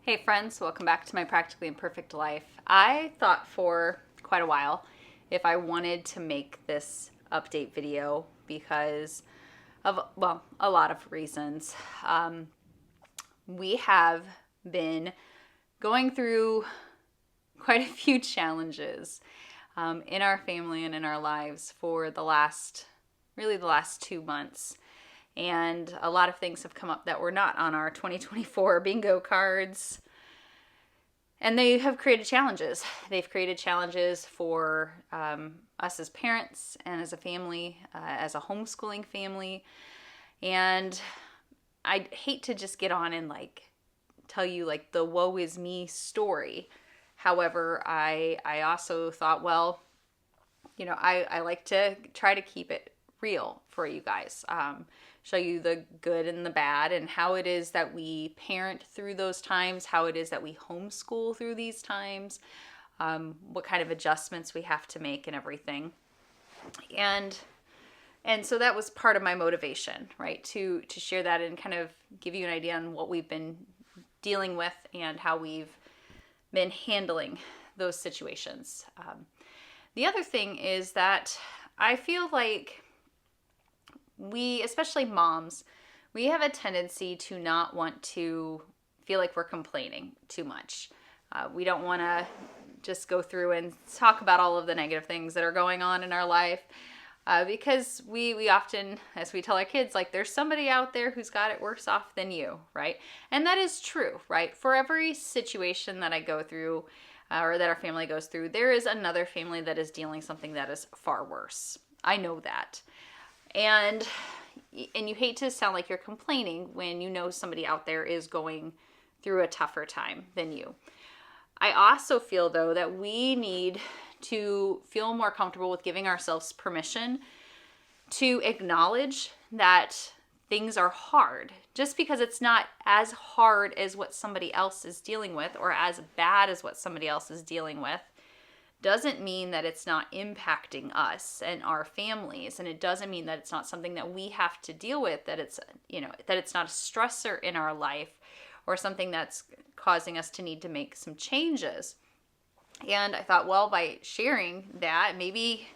Hey friends, welcome back to my Practically Imperfect Life. I thought for quite a while if I wanted to make this update video because of, well, a lot of reasons. We have been going through quite a few challenges in our family and in our lives for the last 2 months. And a lot of things have come up that were not on our 2024 bingo cards. And they have created challenges. They've created challenges for us as parents and as a family, as a homeschooling family. And I'd hate to just get on and tell you the woe is me story. However, I also thought, well, I like to try to keep it real for you guys. Show you the good and the bad and how it is that we parent through those times, how it is that we homeschool through these times, what kind of adjustments we have to make and everything. And so that was part of my motivation, right? To share that and kind of give you an idea on what we've been dealing with and how we've been handling those situations. The other thing is that I feel like we, especially moms, we have a tendency to not want to feel like we're complaining too much. We don't want to just go through and talk about all of the negative things that are going on in our life because we often, as we tell our kids, there's somebody out there who's got it worse off than you, right? And that is true, right? For every situation that I go through or that our family goes through, there is another family that is dealing something that is far worse. I know that. And you hate to sound like you're complaining when you know somebody out there is going through a tougher time than you. I also feel, though, that we need to feel more comfortable with giving ourselves permission to acknowledge that things are hard. Just because it's not as hard as what somebody else is dealing with or as bad as what somebody else is dealing with doesn't mean that it's not impacting us and our families, and it doesn't mean that it's not something that we have to deal with, that it's that it's not a stressor in our life or something that's causing us to need to make some changes. And I thought, well, by sharing that, maybe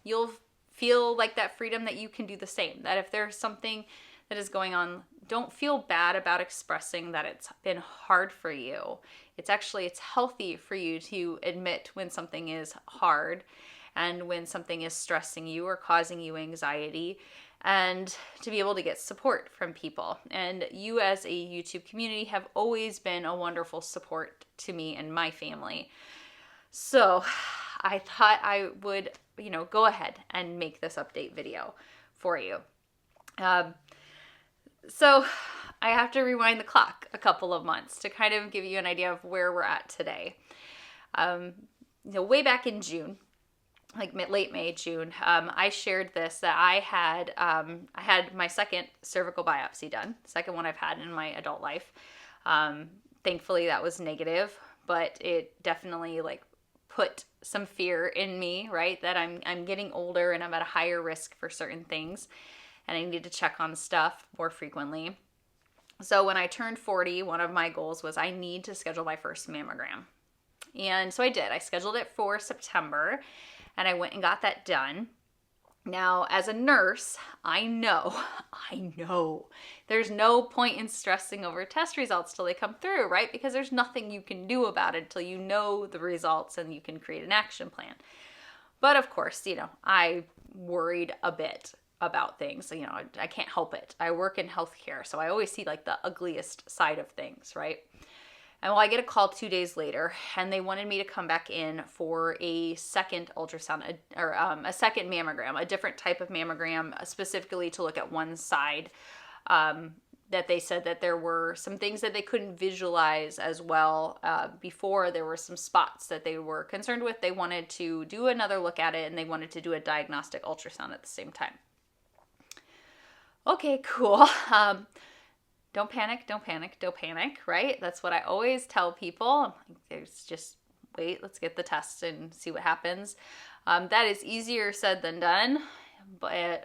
you'll feel like that freedom that you can do the same, that if there's something that is going on, don't feel bad about expressing that it's been hard for you. It's healthy for you to admit when something is hard and when something is stressing you or causing you anxiety, and to be able to get support from people. And you as a YouTube community have always been a wonderful support to me and my family. So I thought I would, go ahead and make this update video for you. So I have to rewind the clock a couple of months to kind of give you an idea of where we're at today. Way back in June, late May, June, I shared this, that I had my second cervical biopsy done, second one I've had in my adult life. Thankfully that was negative, but it definitely put some fear in me, right? That I'm getting older and I'm at a higher risk for certain things, and I need to check on stuff more frequently. So when I turned 40, one of my goals was I need to schedule my first mammogram. And so I did. I scheduled it for September, and I went and got that done. Now, as a nurse, I know there's no point in stressing over test results till they come through, right? Because there's nothing you can do about it till you know the results and you can create an action plan. But of course, I worried a bit about things. I can't help it. I work in healthcare, so I always see the ugliest side of things, right? And I get a call 2 days later, and they wanted me to come back in for a second ultrasound, or a second mammogram, a different type of mammogram, specifically to look at one side. That they said that there were some things that they couldn't visualize as well before. There were some spots that they were concerned with. They wanted to do another look at it, and they wanted to do a diagnostic ultrasound at the same time. Okay, cool. Don't panic, right? That's what I always tell people. There's just wait, let's get the test and see what happens. That is easier said than done, but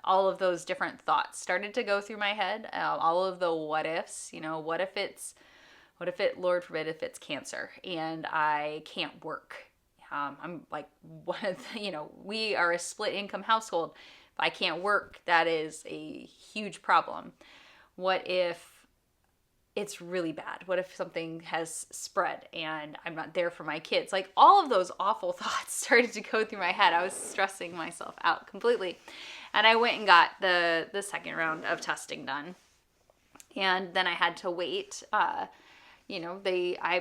all of those different thoughts started to go through my head. All of the what ifs, what if it's What if it, Lord forbid, if it's cancer and I can't work? I'm like, we are a split income household. If I can't work, that is a huge problem. What if it's really bad? What if something has spread and I'm not there for my kids? Like, all of those awful thoughts started to go through my head. I was stressing myself out completely. And I went and got the second round of testing done. And then I had to wait.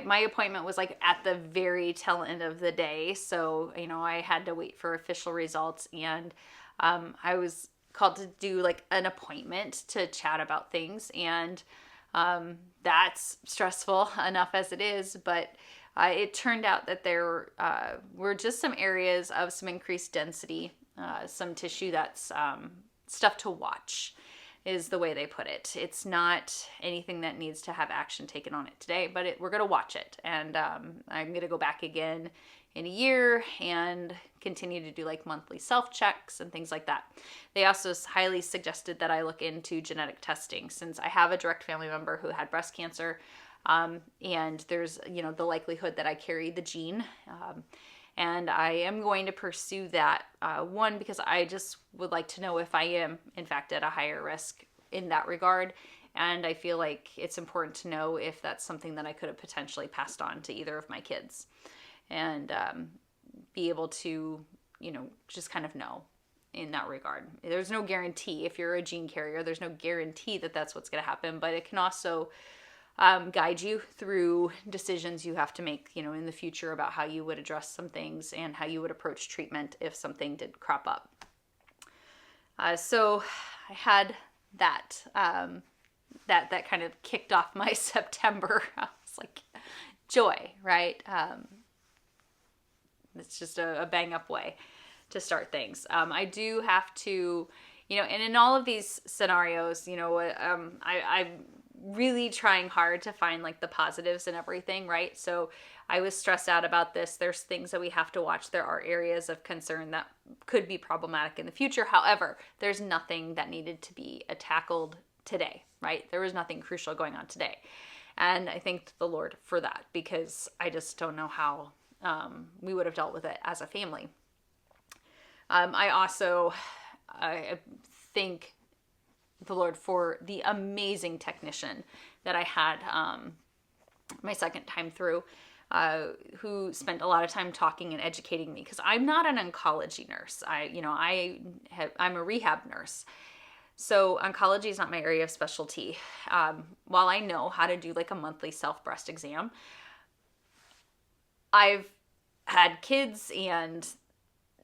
My appointment was like at the very tail end of the day. So, I had to wait for official results, and I was called to do like an appointment to chat about things. And that's stressful enough as it is, but it turned out that there were just some areas of some increased density, some tissue that's stuff to watch, is the way they put it. It's not anything that needs to have action taken on it today, but we're going to watch it. And I'm going to go back again in a year and continue to do like monthly self-checks and things like that. They also highly suggested that I look into genetic testing, since I have a direct family member who had breast cancer. And there's, the likelihood that I carry the gene. And I am going to pursue that, one, because I just would like to know if I am, in fact, at a higher risk in that regard. And I feel like it's important to know if that's something that I could have potentially passed on to either of my kids. And be able to, just kind of know in that regard. There's no guarantee. If you're a gene carrier, there's no guarantee that that's what's going to happen, but it can also guide you through decisions you have to make, in the future about how you would address some things and how you would approach treatment if something did crop up. So I had that, that kind of kicked off my September. I was like, joy, right? It's just a bang up way to start things. I do have to, and in all of these scenarios, I'm really trying hard to find like the positives in everything, right? So I was stressed out about this. There's things that we have to watch. There are areas of concern that could be problematic in the future. However, there's nothing that needed to be tackled today, right? There was nothing crucial going on today. And I thanked the Lord for that, because I just don't know how we would have dealt with it as a family. I thank the Lord for the amazing technician that I had my second time through, who spent a lot of time talking and educating me, because I'm not an oncology nurse. I'm a rehab nurse. So oncology is not my area of specialty. While I know how to do like a monthly self-breast exam, I've had kids and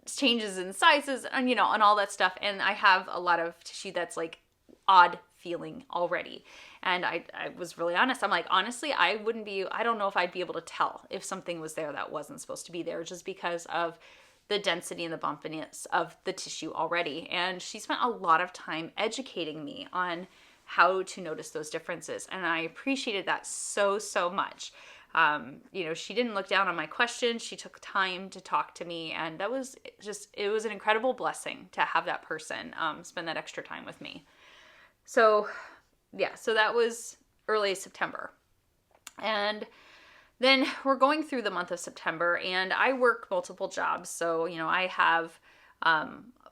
changes in sizes and, and all that stuff. And I have a lot of tissue that's like odd feeling already. And I was really honest. I'm like, honestly, I don't know if I'd be able to tell if something was there that wasn't supposed to be there, just because of the density and the bumpiness of the tissue already. And she spent a lot of time educating me on how to notice those differences. And I appreciated that so, so much. She didn't look down on my questions. She took time to talk to me. And it was an incredible blessing to have that person spend that extra time with me. So that was early September. And then we're going through the month of September, and I work multiple jobs. So, I have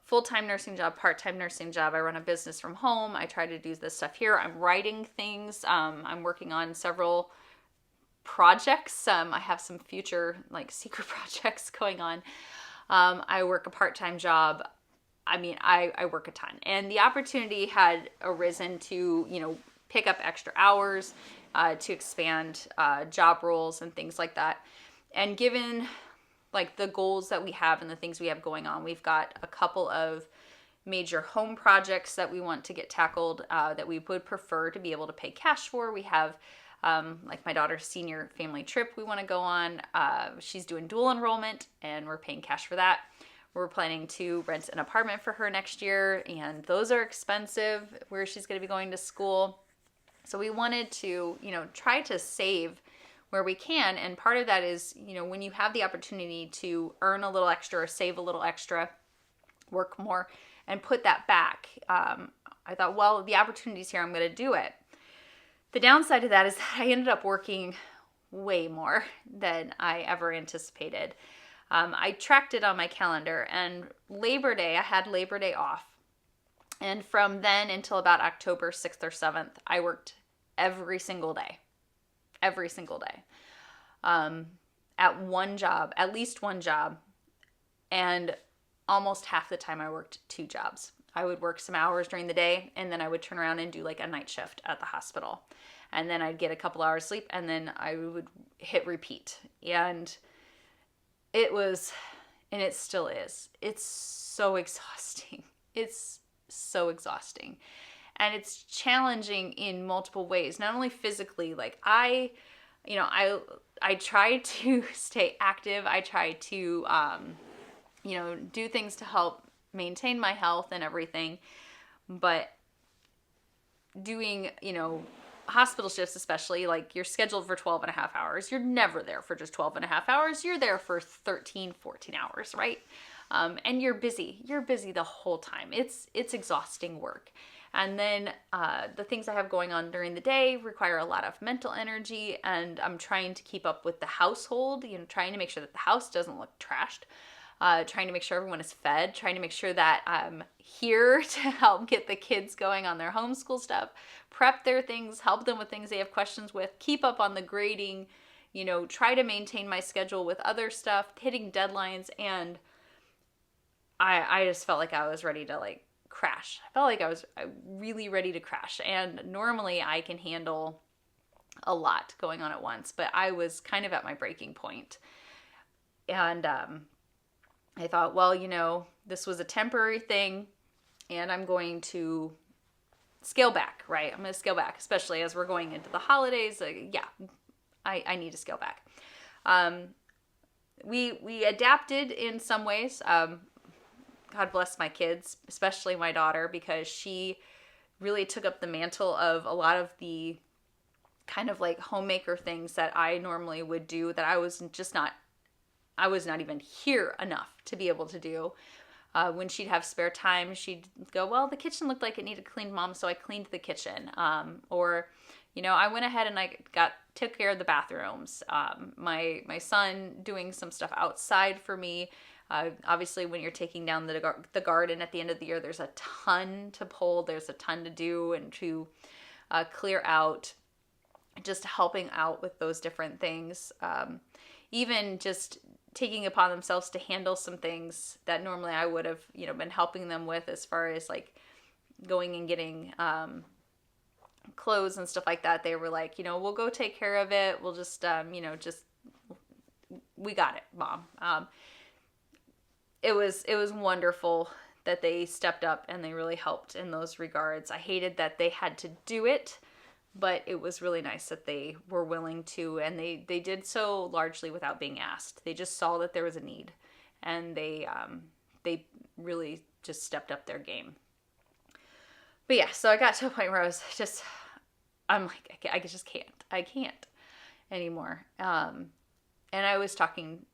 full-time nursing job, part-time nursing job. I run a business from home. I try to do this stuff here. I'm writing things. I'm working on several projects. I have some future like secret projects going on. I work a part-time job. I work a ton, and the opportunity had arisen to, pick up extra hours, to expand job roles and things like that. And given like the goals that we have and the things we have going on, we've got a couple of major home projects that we want to get tackled, that we would prefer to be able to pay cash for. We have like my daughter's senior family trip we want to go on. She's doing dual enrollment, and we're paying cash for that. We're planning to rent an apartment for her next year, and those are expensive where she's going to be going to school. So we wanted to, try to save where we can. And part of that is, when you have the opportunity to earn a little extra or save a little extra, work more and put that back. I thought, well, the opportunity's here, I'm going to do it. The downside of that is that I ended up working way more than I ever anticipated. I tracked it on my calendar, and Labor Day, I had Labor Day off. And from then until about October 6th or 7th, I worked every single day. Every single day. At one job, at least one job. And almost half the time I worked two jobs. I would work some hours during the day, and then I would turn around and do like a night shift at the hospital. And then I'd get a couple hours sleep, and then I would hit repeat. And it was, and it still is, it's so exhausting. It's so exhausting. And it's challenging in multiple ways, not only physically, like I try to stay active. I try to, do things to help maintain my health and everything. But doing, hospital shifts, especially, like you're scheduled for 12 and a half hours. You're never there for just 12 and a half hours. You're there for 13, 14 hours, right? And you're busy. You're busy the whole time. It's exhausting work. And then the things I have going on during the day require a lot of mental energy, and I'm trying to keep up with the household, trying to make sure that the house doesn't look trashed, trying to make sure everyone is fed, trying to make sure that I'm here to help get the kids going on their homeschool stuff, prep their things, help them with things they have questions with, keep up on the grading, try to maintain my schedule with other stuff, hitting deadlines, and I just felt like I was ready to crash. I felt like I was really ready to crash. And normally I can handle a lot going on at once, but I was kind of at my breaking point. And I thought, well, this was a temporary thing, and I'm going to scale back, right? I'm going to scale back, especially as we're going into the holidays. I need to scale back. We adapted in some ways. God bless my kids, especially my daughter, because she really took up the mantle of a lot of the kind of like homemaker things that I normally would do that I was not even here enough to be able to do. When she'd have spare time, she'd go, well, the kitchen looked like it needed cleaned, Mom, so I cleaned the kitchen. Or I went ahead and I took care of the bathrooms. My son doing some stuff outside for me. Obviously, when you're taking down the garden at the end of the year, there's a ton to pull. There's a ton to do and to clear out. Just helping out with those different things. Even just taking upon themselves to handle some things that normally I would have, been helping them with, as far as like going and getting clothes and stuff like that. They were like, we'll go take care of it. We'll just, we got it, Mom. It was wonderful that they stepped up and they really helped in those regards. I hated that they had to do it, but it was really nice that they were willing to, and they did so largely without being asked. They just saw that there was a need, and they really just stepped up their game. But yeah, so I got to a point where I'm like, I just can't. I can't anymore. And I was talking.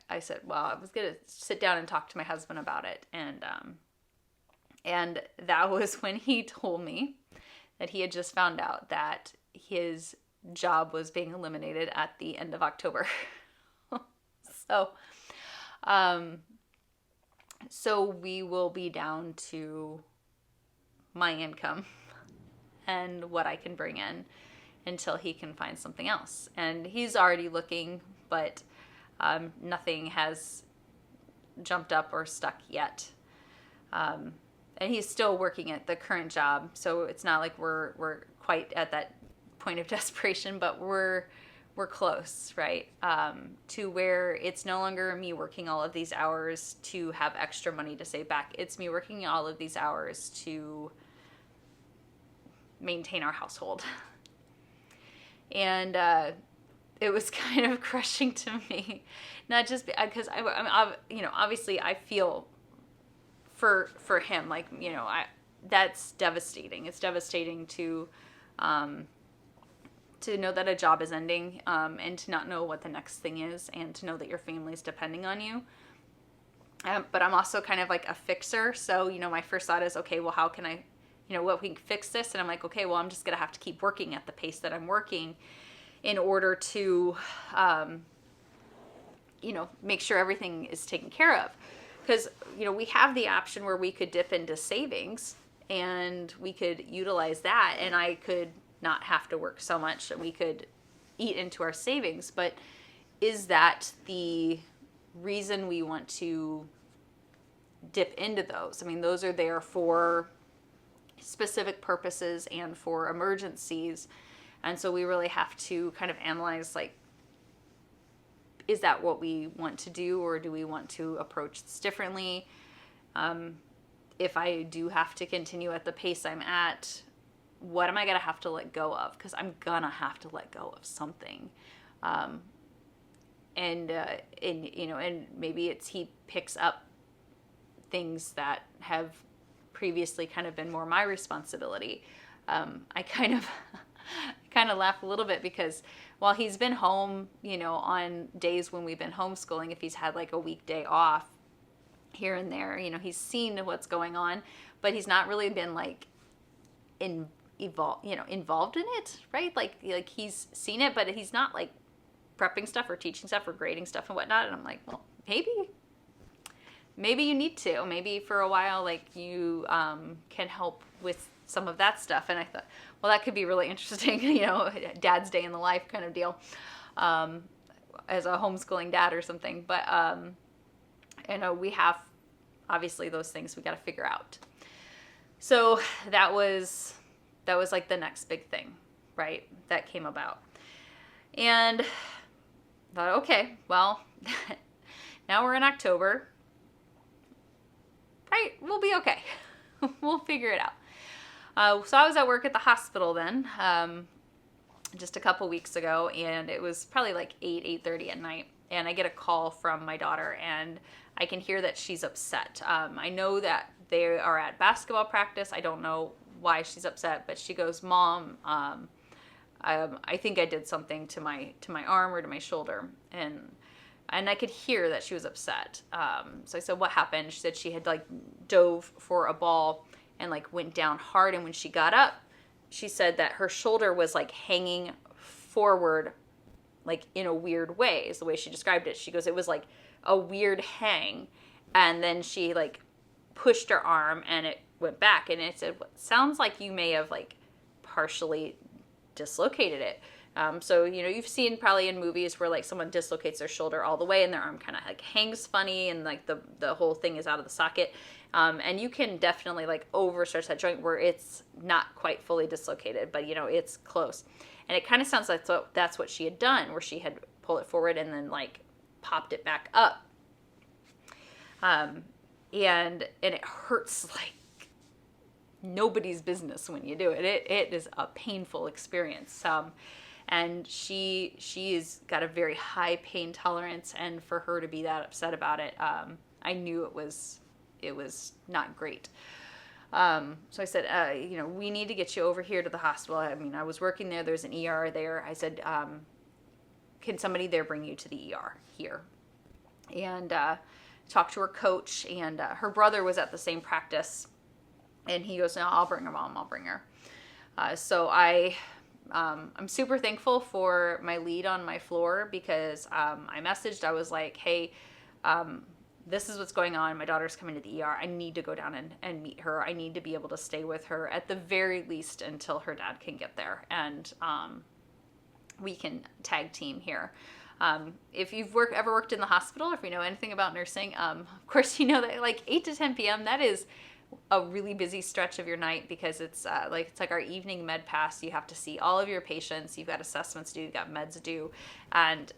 I said, well, I was going to sit down and talk to my husband about it. And that was when he told me that he had just found out that his job was being eliminated at the end of October. So we will be down to my income and what I can bring in until he can find something else. And he's already looking, but nothing has jumped up or stuck yet. And he's still working at the current job, so it's not like we're quite at that point of desperation, but we're close, right? To where it's no longer me working all of these hours to have extra money to save back. It's me working all of these hours to maintain our household. And it was kind of crushing to me, not just because obviously I feel for him, like, that's devastating. It's devastating to know that a job is ending, and to not know what the next thing is, and to know that your family's depending on you. But I'm also kind of like a fixer, so my first thought is, okay, well, how can I what we can fix this. And I'm like, okay, well, I'm just going to have to keep working at the pace that I'm working in order to, make sure everything is taken care of. Because, we have the option where we could dip into savings and we could utilize that, and I could not have to work so much, and we could eat into our savings. But is that the reason we want to dip into those? I mean, those are there for specific purposes and for emergencies. And so we really have to kind of analyze, like, is that what we want to do, or do we want to approach this differently? If I do have to continue at the pace I'm at, what am I going to have to let go of? Because I'm going to have to let go of something. And maybe he picks up things that have previously kind of been more my responsibility. I kind of laugh a little bit because while he's been home, on days when we've been homeschooling, if he's had like a weekday off here and there, he's seen what's going on, but he's not really been like involved in it, right? Like he's seen it, but he's not like prepping stuff or teaching stuff or grading stuff and whatnot. And I'm like, well, maybe you need to. Maybe for a while, like, you can help with some of that stuff. And I thought, well, that could be really interesting, dad's day in the life kind of deal, as a homeschooling dad or something. But, we have, obviously, those things we got to figure out. So that was like the next big thing, right, that came about. And thought, okay, well, now we're in October, right? We'll be okay. We'll figure it out. So I was at work at the hospital then, just a couple weeks ago, and it was probably like 8:30 at night, and I get a call from my daughter, and I can hear that she's upset. I know that they are at basketball practice. I don't know why she's upset, but she goes, Mom, I think I did something to my arm or to my shoulder, and I could hear that she was upset. So I said, what happened? She said she had like dove for a ball and like went down hard, and when she got up, she said that her shoulder was like hanging forward, like in a weird way, is the way she described it. She goes, it was like a weird hang, and then she like pushed her arm and it went back, and it said, sounds like you may have like partially dislocated it. So, you've seen probably in movies where like someone dislocates their shoulder all the way and their arm kind of like hangs funny and like the whole thing is out of the socket. And you can definitely like overstretch that joint where it's not quite fully dislocated, but it's close. And it kind of sounds like that's what she had done, where she had pulled it forward and then like popped it back up. And it hurts like nobody's business when you do it. It is a painful experience. And she's got a very high pain tolerance, and for her to be that upset about it, I knew it was not great. So I said, we need to get you over here to the hospital. I mean, I was working there. There's an ER there. I said, can somebody there bring you to the ER here? And talked to her coach, and her brother was at the same practice, and he goes, no, I'll bring her, Mom. I'll bring her. So I'm super thankful for my lead on my floor, because I messaged, I was like, hey, this is what's going on. My daughter's coming to the ER. I need to go down and meet her. I need to be able to stay with her at the very least until her dad can get there. And we can tag team here. If you've ever worked in the hospital, if you know anything about nursing, of course, you know that like 8 to 10 p.m., that is a really busy stretch of your night, because it's like our evening med pass. You have to see all of your patients. You've got assessments due. You've got meds due, and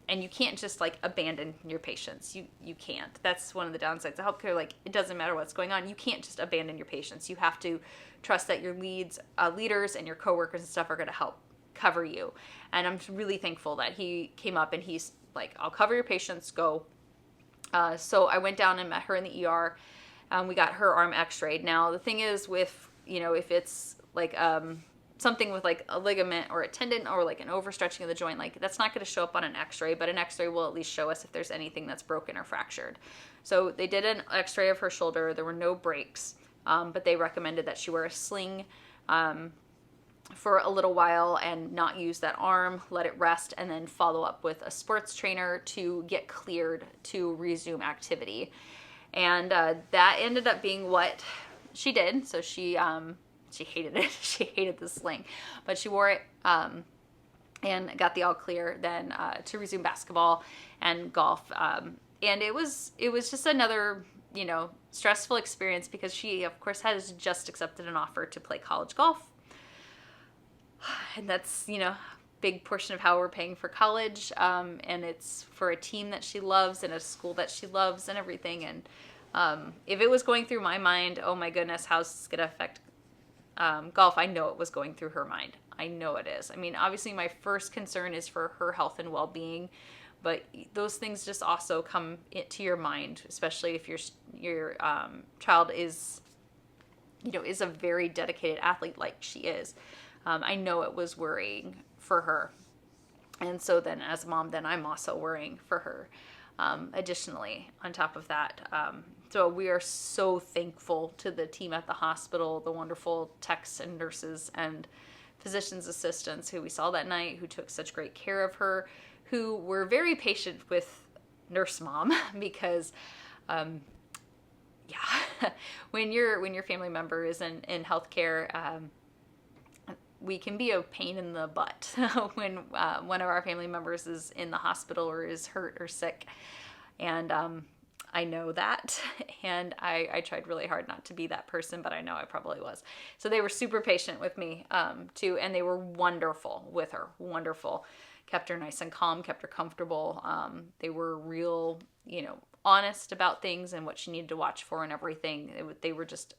you can't just like abandon your patients. You can't. That's one of the downsides of healthcare. Like, it doesn't matter what's going on. You can't just abandon your patients. You have to trust that your leaders and your coworkers and stuff are going to help cover you. And I'm really thankful that he came up and he's like, I'll cover your patients. Go. So I went down and met her in the ER. We got her arm x-rayed. Now, the thing is with, if it's like something with like a ligament or a tendon or like an overstretching of the joint, like that's not going to show up on an x-ray, but an x-ray will at least show us if there's anything that's broken or fractured. So they did an x-ray of her shoulder. There were no breaks. but they recommended that she wear a sling for a little while and not use that arm, let it rest, and then follow up with a sports trainer to get cleared to resume activity. And that ended up being what she did. So she hated it. She hated the sling, but she wore it and got the all clear then to resume basketball and golf. And it was just another, stressful experience because she, of course, has just accepted an offer to play college golf. And that's, big portion of how we're paying for college. And it's for a team that she loves and a school that she loves and everything. And if it was going through my mind, oh my goodness, how's this going to affect golf? I know it was going through her mind. I know it is. I mean, obviously my first concern is for her health and well-being, but those things just also come into your mind, especially if your child is, is a very dedicated athlete like she is. I know it was worrying for her. And so then as a mom, then I'm also worrying for her. Additionally, on top of that, so we are so thankful to the team at the hospital, the wonderful techs and nurses and physician's assistants who we saw that night, who took such great care of her, who were very patient with nurse mom because, when your family member is in healthcare, we can be a pain in the butt when one of our family members is in the hospital or is hurt or sick. And I know that, and I tried really hard not to be that person, but I know I probably was. So they were super patient with me too, and they were wonderful with her, wonderful. Kept her nice and calm, kept her comfortable. They were real, honest about things and what she needed to watch for and everything. They were just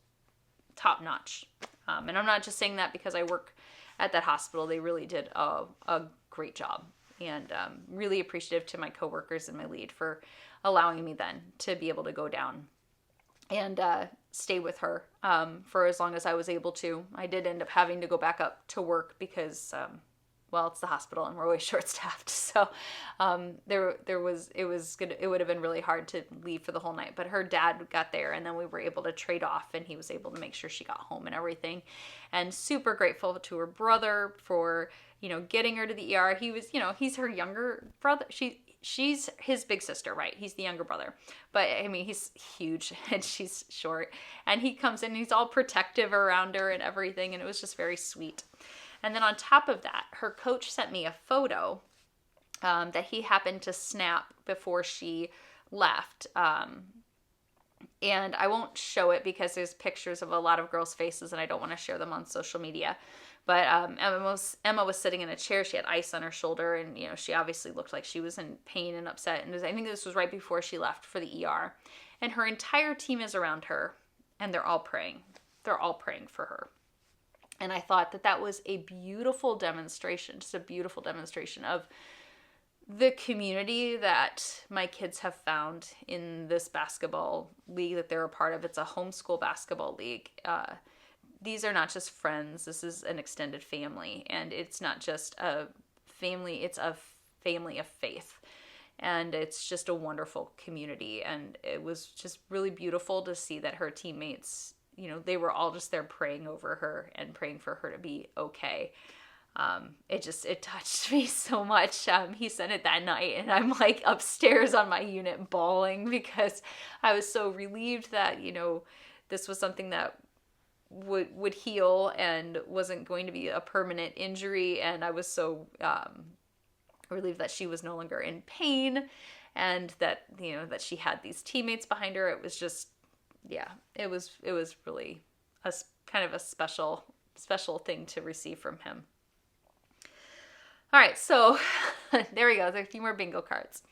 top notch. And I'm not just saying that because I work at that hospital. They really did a great job, and really appreciative to my coworkers and my lead for allowing me then to be able to go down and stay with her for as long as I was able to. I did end up having to go back up to work because, it's the hospital and we're always short-staffed. So it would have been really hard to leave for the whole night. But her dad got there, and then we were able to trade off, and he was able to make sure she got home and everything. And super grateful to her brother for, getting her to the ER. He was, he's her younger brother. She's his big sister, right? He's the younger brother. But I mean, he's huge and she's short. And he comes in and he's all protective around her and everything. And it was just very sweet. And then on top of that, her coach sent me a photo that he happened to snap before she left. And I won't show it because there's pictures of a lot of girls' faces and I don't want to share them on social media. But Emma was sitting in a chair. She had ice on her shoulder, and she obviously looked like she was in pain and upset. And I think this was right before she left for the ER. And her entire team is around her, and they're all praying. They're all praying for her. And I thought that was a beautiful demonstration, just a beautiful demonstration of the community that my kids have found in this basketball league that they're a part of. It's a homeschool basketball league. These are not just friends. This is an extended family. And it's not just a family, it's a family of faith. And it's just a wonderful community. And it was just really beautiful to see that her teammates, they were all just there praying over her and praying for her to be okay. It touched me so much. He sent it that night, and I'm like upstairs on my unit bawling because I was so relieved that, this was something that would heal and wasn't going to be a permanent injury. And I was so relieved that she was no longer in pain, and that, that she had these teammates behind her. It was just, it was really a kind of a special thing to receive from him. All right, so there we go. There's a few more bingo cards.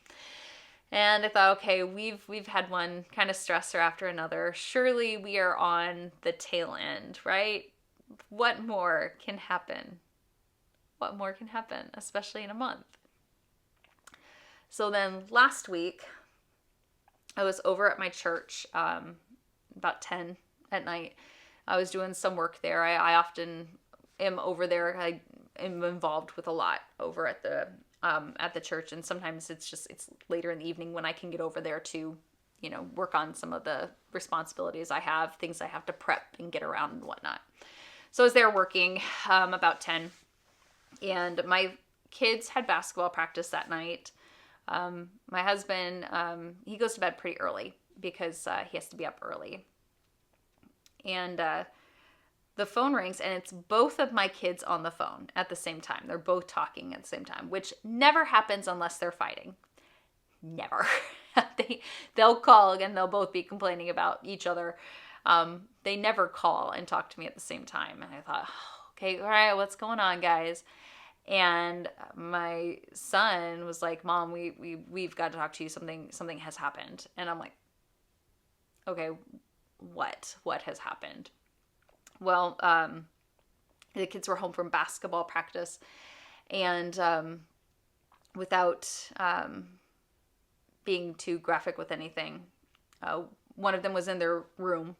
And I thought, okay, we've had one kind of stressor after another. Surely we are on the tail end, right? What more can happen? What more can happen, especially in a month? So then last week, I was over at my church about 10 at night. I was doing some work there. I often am over there. I am involved with a lot over at the church, and sometimes it's later in the evening when I can get over there to work on some of the responsibilities I have, things I have to prep and get around and whatnot. So I was there working about 10, and my kids had basketball practice that night. My husband, he goes to bed pretty early because he has to be up early. And the phone rings, and it's both of my kids on the phone at the same time. They're both talking at the same time, which never happens unless they're fighting. Never. They'll call and they'll both be complaining about each other. They never call and talk to me at the same time. And I thought, okay, all right, what's going on, guys? And my son was like, Mom, we've got to talk to you. Something has happened. And I'm like, okay, what has happened? Well, the kids were home from basketball practice, and without being too graphic with anything, one of them was in their room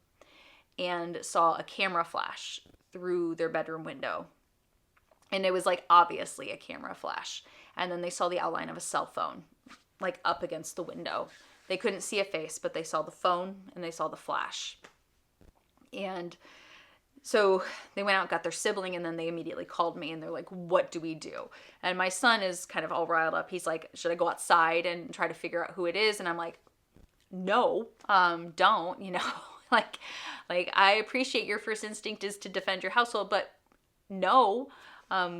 and saw a camera flash through their bedroom window. And it was like obviously a camera flash. And then they saw the outline of a cell phone, like up against the window. They couldn't see a face, but they saw the phone and they saw the flash. And so they went out, got their sibling, and then they immediately called me, and they're like, what do we do? And my son is kind of all riled up. He's like, should I go outside and try to figure out who it is? And I'm like, no, don't, like I appreciate your first instinct is to defend your household, but no,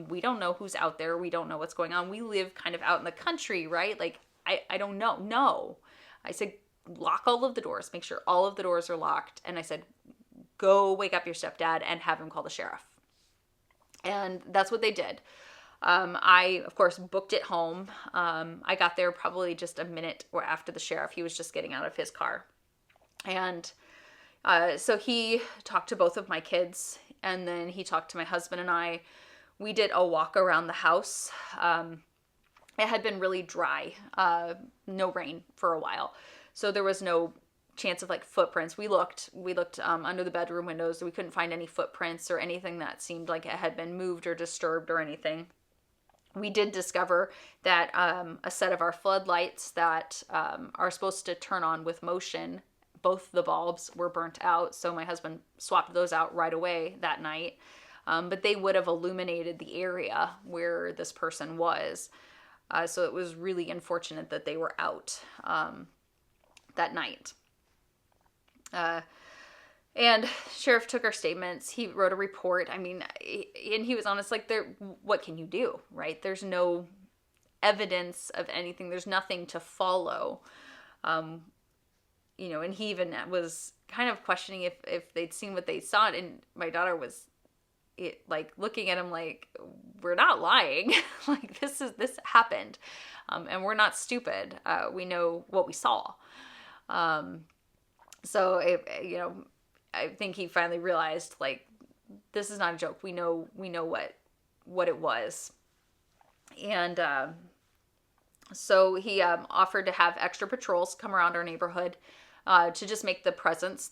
we don't know who's out there. We don't know what's going on. We live kind of out in the country, right? Like, I don't know. No, I said, lock all of the doors, make sure all of the doors are locked. And I said, go wake up your stepdad and have him call the sheriff. And that's what they did. I, of course, booked it home. I got there probably just a minute or after the sheriff. He was just getting out of his car. And so he talked to both of my kids, and then he talked to my husband and I. We did a walk around the house. It had been really dry, no rain for a while. So there was no chance of like footprints. We looked under the bedroom windows. We couldn't find any footprints or anything that seemed like it had been moved or disturbed or anything. We did discover that a set of our floodlights that are supposed to turn on with motion, both the bulbs were burnt out. So my husband swapped those out right away that night. But they would have illuminated the area where this person was. So it was really unfortunate that they were out that night. And sheriff took our statements. He wrote a report. I mean, and he was honest, like, what can you do, right? There's no evidence of anything. There's nothing to follow. And he even was kind of questioning if they'd seen what they saw. And my daughter was looking at him like, we're not lying. Like, this happened. And we're not stupid. We know what we saw. So, I think he finally realized, like, this is not a joke. We know what it was. And so he offered to have extra patrols come around our neighborhood to just make their presence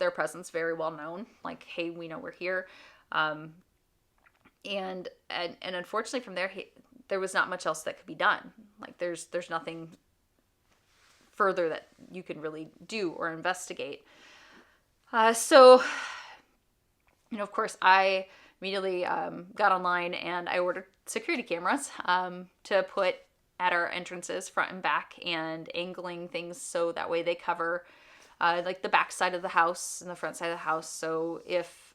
very well known. Like, hey, we know we're here. And unfortunately from there was not much else that could be done. Like, there's nothing further that you can really do or investigate. So, of course, I immediately got online and I ordered security cameras to put at our entrances, front and back, and angling things so that way they cover like the back side of the house and the front side of the house. So if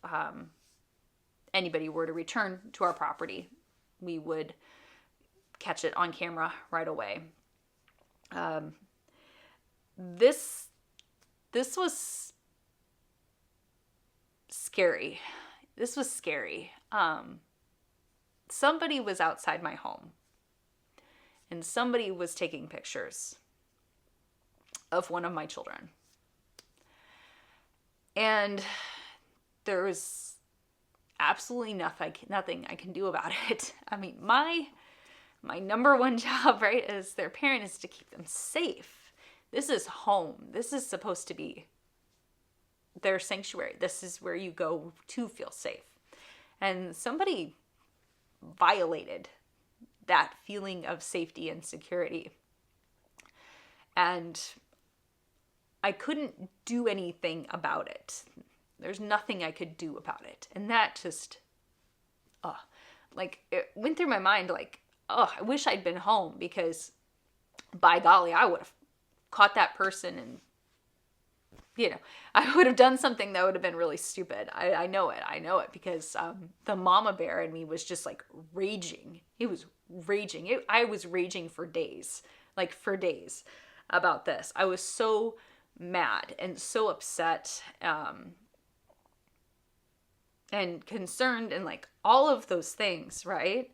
anybody were to return to our property, we would catch it on camera right away. This was scary. This was scary. Somebody was outside my home and somebody was taking pictures of one of my children. And there was absolutely nothing I can do about it. I mean, my number one job, right, as their parent is to keep them safe. This is home. This is supposed to be their sanctuary. This is where you go to feel safe. And somebody violated that feeling of safety and security. And I couldn't do anything about it. There's nothing I could do about it. And that just, it went through my mind like, I wish I'd been home, because by golly, I would have caught that person and, I would have done something that would have been really stupid. I know it because the mama bear in me was just like raging. It was raging. I was raging for days, about this. I was so mad and so upset and concerned and like all of those things, right?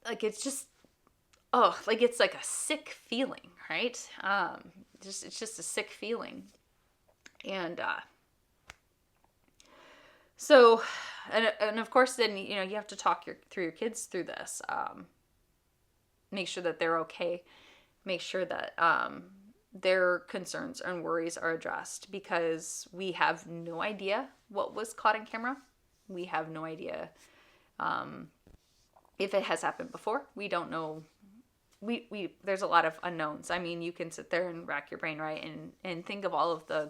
It's just, it's like a sick feeling, right? It's just a sick feeling. And so, and of course then, you have to talk through your kids through this. Make sure that they're okay. Make sure that their concerns and worries are addressed, because we have no idea what was caught on camera. We have no idea if it has happened before. We don't know. There's a lot of unknowns. I mean, you can sit there and rack your brain, right? And think of all of the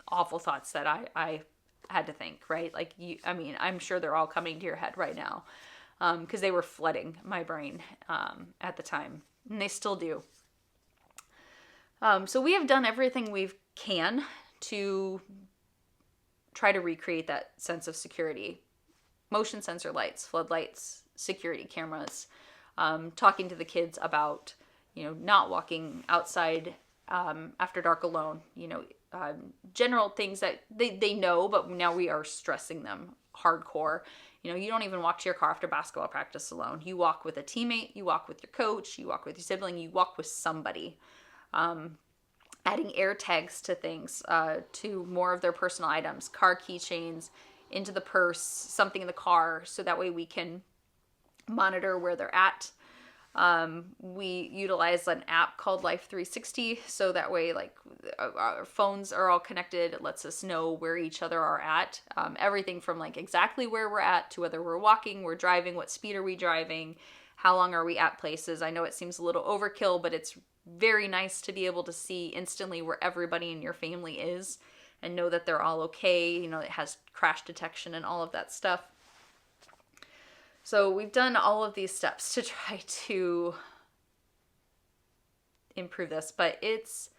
awful thoughts that I had to think, right? I'm sure they're all coming to your head right now, because they were flooding my brain at the time, and they still do. So we have done everything we can to try to recreate that sense of security. Motion sensor lights, floodlights, security cameras, talking to the kids about, not walking outside after dark alone, general things that they know, but now we are stressing them hardcore. You don't even walk to your car after basketball practice alone. You walk with a teammate, you walk with your coach, you walk with your sibling, you walk with somebody. Adding air tags to things, to more of their personal items, car keychains, into the purse, something in the car, so that way we can monitor where they're at. We utilize an app called Life 360, so that way our phones are all connected. It lets us know where each other are at. Everything from exactly where we're at to whether we're walking, we're driving, what speed are we driving, how long are we at places. I know it seems a little overkill, but it's very nice to be able to see instantly where everybody in your family is and know that they're all okay. It has crash detection and all of that stuff. So we've done all of these steps to try to improve this, but it's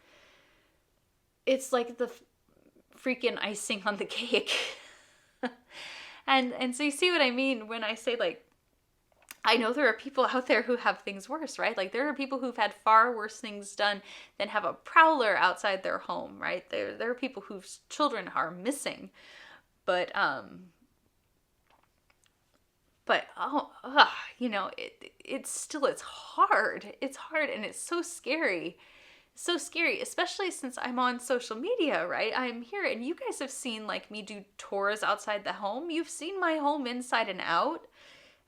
like the freaking icing on the cake. and so you see what I mean when I say I know there are people out there who have things worse, right? There are people who've had far worse things done than have a prowler outside their home, right? There are people whose children are missing, but it's hard. It's hard, and it's so scary. So scary, especially since I'm on social media, right? I'm here, and you guys have seen me do tours outside the home. You've seen my home inside and out.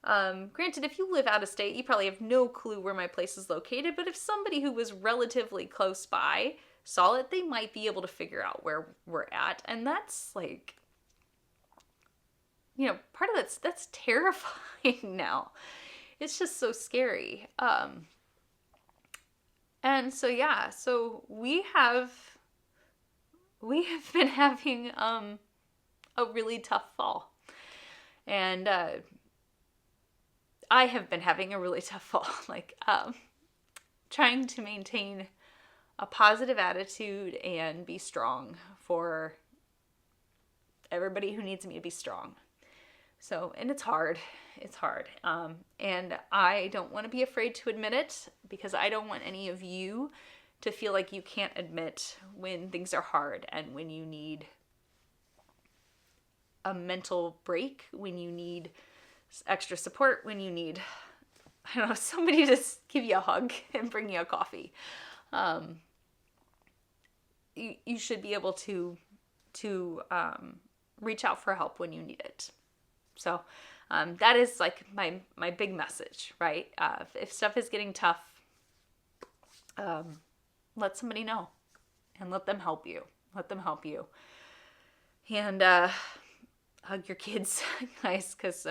Granted, if you live out of state, you probably have no clue where my place is located, but if somebody who was relatively close by saw it, they might be able to figure out where we're at. And that's part of that's terrifying now. It's just so scary. And so, yeah, so we have been having a really tough fall. And I have been having a really tough fall, trying to maintain a positive attitude and be strong for everybody who needs me to be strong. So, and it's hard. And I don't want to be afraid to admit it, because I don't want any of you to feel like you can't admit when things are hard and when you need a mental break, when you need extra support, when you need, somebody to give you a hug and bring you a coffee. You should be able to reach out for help when you need it. So that is my big message, right? If stuff is getting tough, let somebody know and let them help you. And hug your kids, guys, because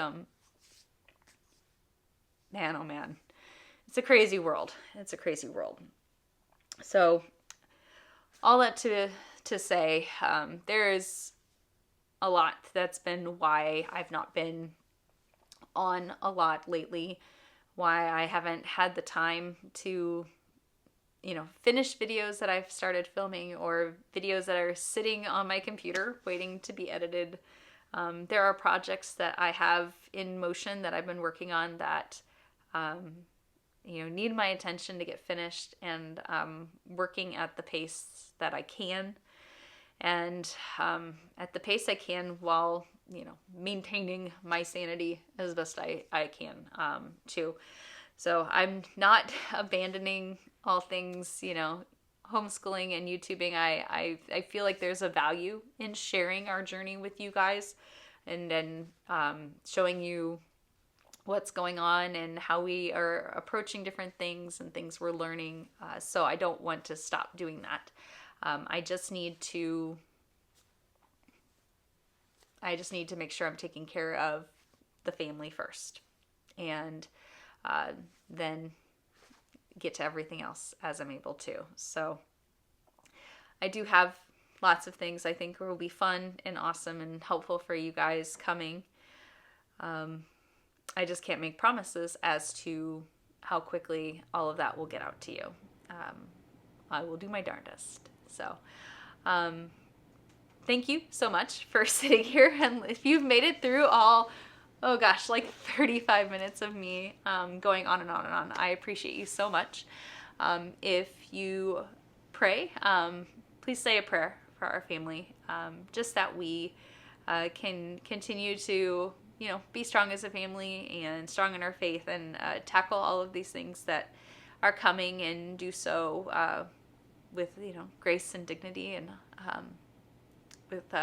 man, oh man, it's a crazy world. So all that to say, there is a lot that's been why I've not been on a lot lately, why I haven't had the time to, finish videos that I've started filming or videos that are sitting on my computer waiting to be edited. There are projects that I have in motion that I've been working on that, need my attention to get finished, and working at the pace that I can, and at the pace I can while, maintaining my sanity as best I can, too. So I'm not abandoning all things, homeschooling and YouTubing. I feel like there's a value in sharing our journey with you guys, and then showing you what's going on and how we are approaching different things and things we're learning. So I don't want to stop doing that. I just need to make sure I'm taking care of the family first, and then get to everything else as I'm able to. So I do have lots of things I think will be fun and awesome and helpful for you guys coming. I just can't make promises as to how quickly all of that will get out to you. I will do my darndest. So, thank you so much for sitting here. And if you've made it through all, oh gosh, like 35 minutes of me going on and on and on, I appreciate you so much. If you pray, please say a prayer for our family, just that we can continue to, be strong as a family and strong in our faith, and tackle all of these things that are coming, and do so with, grace and dignity, and with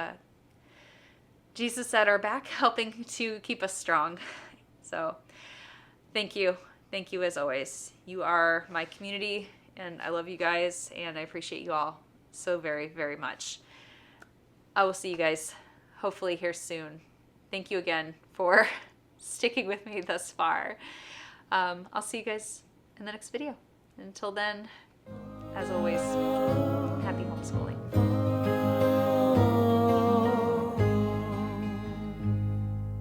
Jesus at our back, helping to keep us strong. So thank you. Thank you as always. You are my community, and I love you guys, and I appreciate you all so very, very much. I will see you guys hopefully here soon. Thank you again for sticking with me thus far. I'll see you guys in the next video. Until then, as always, happy homeschooling.